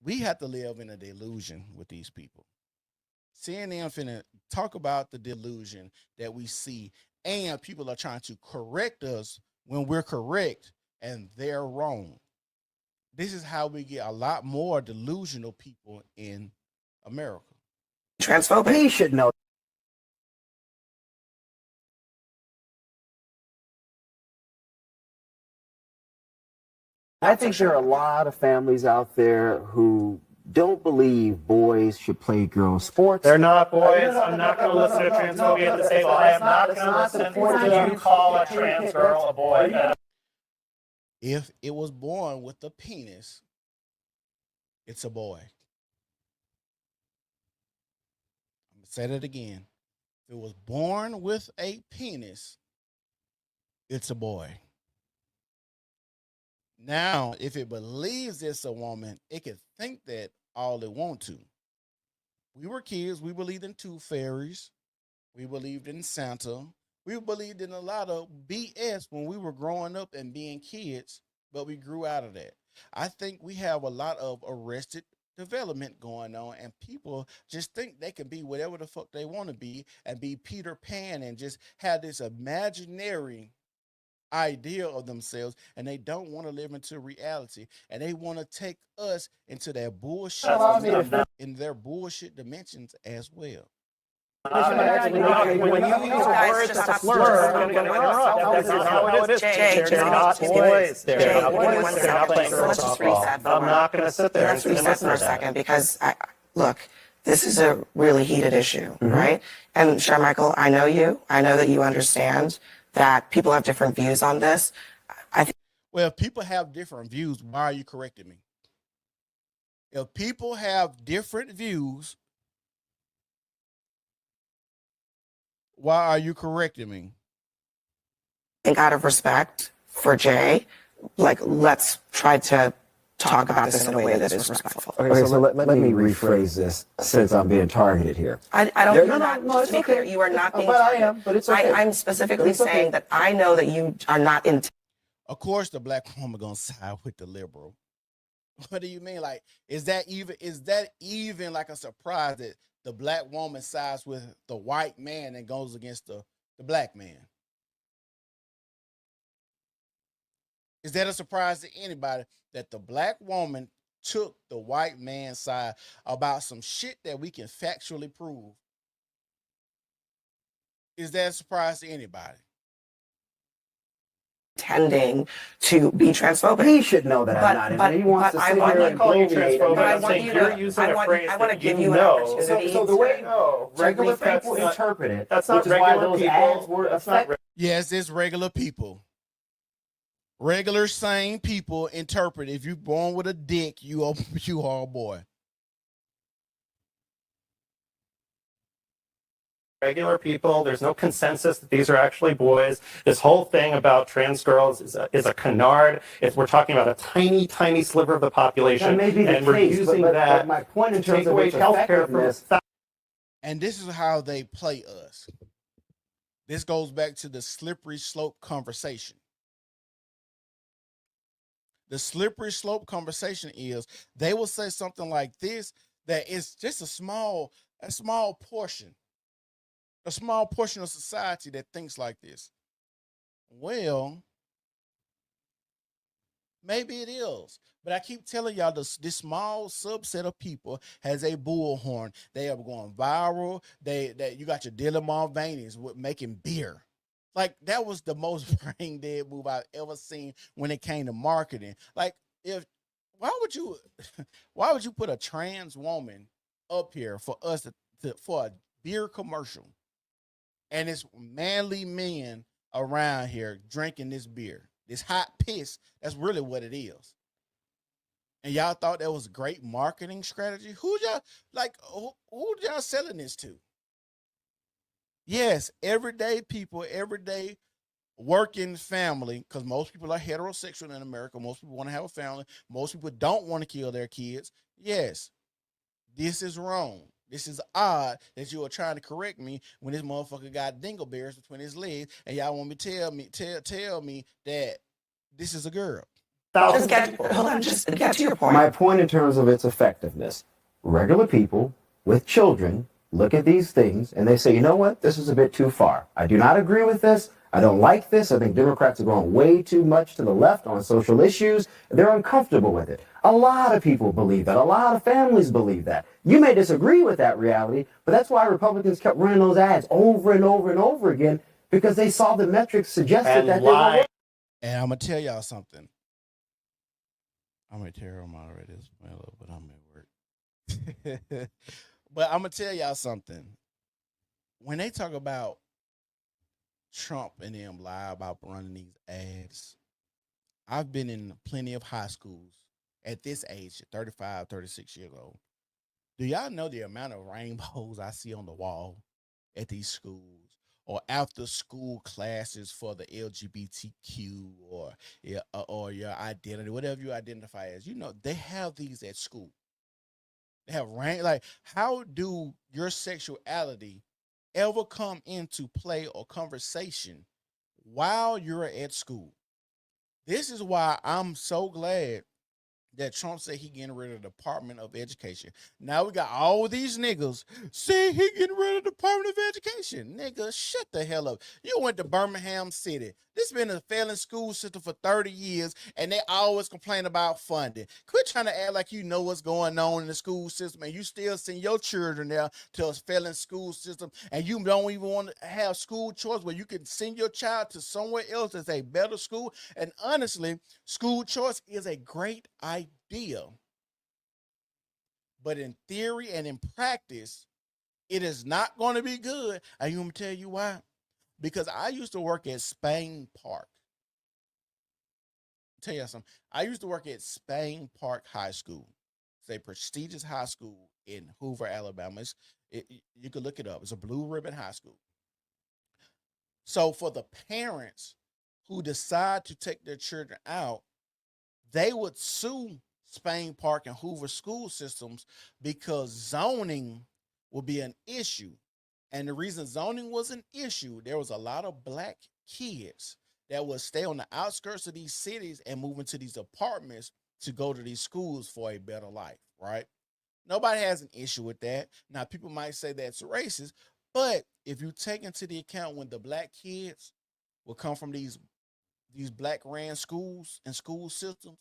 We have to live in a delusion with these people. Seeing them finna talk about the delusion that we see, and people are trying to correct us when we're correct and they're wrong. This is how we get a lot more delusional people in America. Transphobic. He should know. I think there are a lot of families out there who don't believe boys should play girls' sports. They're not boys. I'm not going to listen to transphobia at this table. I am not going to listen to you call a trans girl a boy. If it was born with a penis, it's a boy. I'm going to say that again. If it was born with a penis, it's a boy. Now, if it believes it's a woman, it can think that all it wants to. We were kids. We believed in tooth fairies. We believed in Santa. We believed in a lot of BS when we were growing up and being kids, but we grew out of that. I think we have a lot of arrested development going on, and people just think they can be whatever the fuck they want to be and be Peter Pan and just have this imaginary idea of themselves, and they don't want to live into reality, and they want to take us into their bullshit in their bullshit dimensions as well. When you use words that's a slur, I'm going to interrupt. This is how it is. They're not boys. They're not boys. They're not playing girls softball. I'm not going to sit there and reset for a second, because look, this is a really heated issue, right? And Sharmichael, I know you. I know that you understand that people have different views on this. Well, if people have different views, why are you correcting me? If people have different views, why are you correcting me? I think out of respect for Jay, like, let's try to talk about this in a way that is respectful. Okay, so let me rephrase this since I'm being targeted here. I don't know. To be clear, you are not being targeted. I am, but it's okay. I'm specifically saying that I know that you are not in. Of course, the black woman gonna side with the liberal. What do you mean? Like, is that even like a surprise that the black woman sides with the white man and goes against the black man? Is that a surprise to anybody that the black woman took the white man's side about some shit that we can factually prove? Is that a surprise to anybody? Tending to be transphobic. He should know that I'm not. He wants to sit here and call you bloviate. transphobic. But I I'm want saying you you're to. using a phrase I want to that give you you an know. opportunity. So the way No, regular people interpret it, that's not regular people. That's not. Yes, it's regular people. Regular sane people interpret. If you're born with a dick, you are a boy. Regular people, there's no consensus that these are actually boys. This whole thing about trans girls is a canard. We're talking about a tiny, tiny sliver of the population, That may be the and we're case, using but that my point in to take terms of away its healthcare from effectiveness. And this is how they play us. This goes back to the slippery slope conversation. The slippery slope conversation is they will say something like this, that it's just a small portion of society that thinks like this. Well, maybe it is. But I keep telling y'all this small subset of people has a bullhorn. They are going viral. You got your Dylan Mulvaney's with making beer. Like, that was the most brain dead move I've ever seen when it came to marketing. Like, why would you put a trans woman up here for us for a beer commercial? And it's manly men around here drinking this beer, this hot piss. That's really what it is. And y'all thought that was a great marketing strategy? Who y'all selling this to? Yes, everyday people, everyday working family, because most people are heterosexual in America. Most people want to have a family. Most people don't want to kill their kids. Yes, this is wrong. This is odd that you are trying to correct me when this motherfucker got dingleberries between his legs, and y'all want me to tell me that this is a girl. Just get to your point. My point in terms of its effectiveness, regular people with children look at these things and they say, you know what, this is a bit too far. I do not agree with this. I don't like this. I think Democrats are going way too much to the left on social issues. They're uncomfortable with it. A lot of people believe that. A lot of families believe that. You may disagree with that reality, but that's why Republicans kept running those ads over and over and over again, because they saw the metrics suggested that they were. And I'm going to tell y'all something. I'm going to tell them already, but I'm at work. But I'm going to tell y'all something. When they talk about Trump and them lie about running these ads, I've been in plenty of high schools at this age, 35, 36 years old. Do y'all know the amount of rainbows I see on the wall at these schools, or after school classes for the LGBTQ or your identity, whatever you identify as? You know, they have these at school. They have like, how do your sexuality ever come into play or conversation while you're at school? This is why I'm so glad that Trump said he getting rid of the Department of Education. Now we got all these niggas say he getting rid of the Department of Education. Nigga, shut the hell up. You went to Birmingham City. This been a failing school system for 30 years, and they always complain about funding. Quit trying to act like you know what's going on in the school system, and you still send your children there to a failing school system, and you don't even want to have school choice where you can send your child to somewhere else that's a better school. And honestly, school choice is a great idea. But in theory and in practice, it is not going to be good. And I'm going to tell you why. Because I used to work at Spain Park. I'll tell you something. I used to work at Spain Park High School. It's a prestigious high school in Hoover, Alabama. You can look it up. It's a blue ribbon high school. So for the parents who decide to take their children out, they would sue Spain Park and Hoover school systems because zoning will be an issue. And the reason zoning was an issue, there was a lot of black kids that would stay on the outskirts of these cities and move into these apartments to go to these schools for a better life, right? Nobody has an issue with that. Now, people might say that's racist, but if you take into the account when the black kids will come from these black ran schools and school systems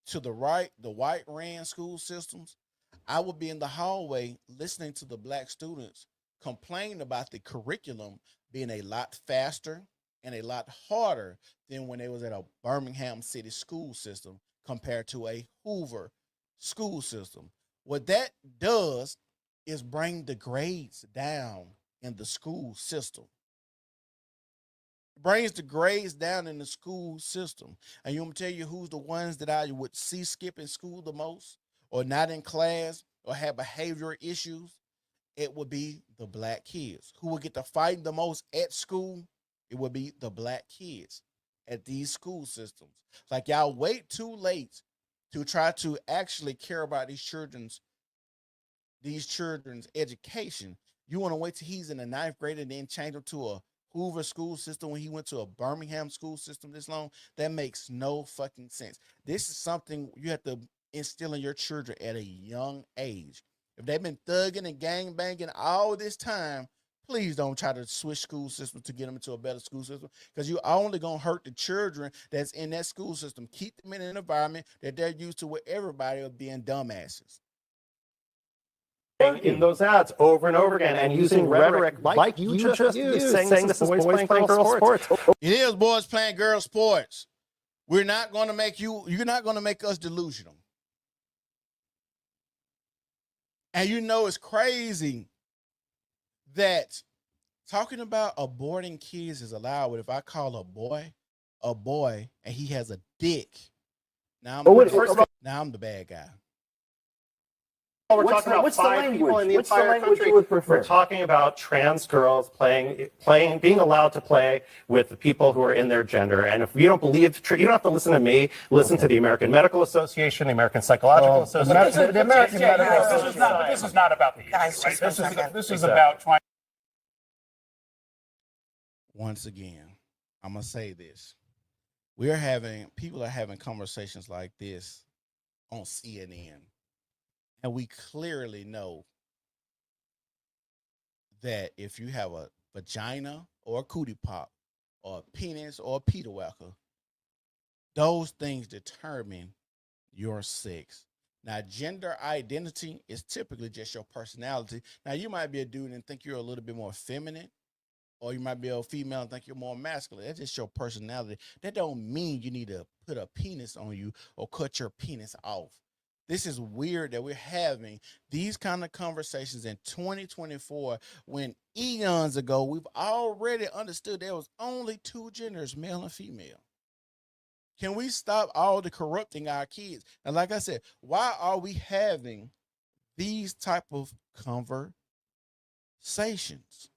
to the white ran school systems, I would be in the hallway listening to the black students complain about the curriculum being a lot faster and a lot harder than when they was at a Birmingham City school system compared to a Hoover school system. What that does is bring the grades down in the school system. It brings the grades down in the school system. And you want me to tell you who's the ones that I would see skipping school the most, or not in class, or have behavioral issues? It would be the black kids. Who would get to fight the most at school? It would be the black kids at these school systems. It's like, y'all wait too late to try to actually care about these children's education. You want to wait till he's in the 9th grade and then change him to a Hoover school system when he went to a Birmingham school system this long? That makes no fucking sense. This is something you have to instill in your children at a young age. If they've been thugging and gangbanging all this time, please don't try to switch school systems to get them into a better school system, because you're only going to hurt the children that's in that school system. Keep them in an environment that they're used to, where everybody are being dumbasses. In those ads over and over again, and using rhetoric like you just used, saying this is boys playing girls sports. It is boys playing girls sports. You're not going to make us delusional. And you know it's crazy that talking about aborting kids is allowed, but if I call a boy, and he has a dick, now I'm the bad guy. We're talking about 5 people in the entire country. We're talking about trans girls being allowed to play with the people who are in their gender. And if you don't believe, you don't have to listen to me. Listen to the American Medical Association, the American Psychological Association. The American Medical Association. This is not about the issue, right? This is about trying. Once again, I'm going to say this. people are having conversations like this on CNN. And we clearly know that if you have a vagina or a cootie pop or a penis or a Peter Walker, those things determine your sex. Now, gender identity is typically just your personality. Now, you might be a dude and think you're a little bit more feminine, or you might be a female and think you're more masculine. That's just your personality. That don't mean you need to put a penis on you or cut your penis off. This is weird that we're having these kind of conversations in 2024 when eons ago we've already understood there was only two genders, male and female. Can we stop all the corrupting our kids? And like I said, why are we having these type of conversations?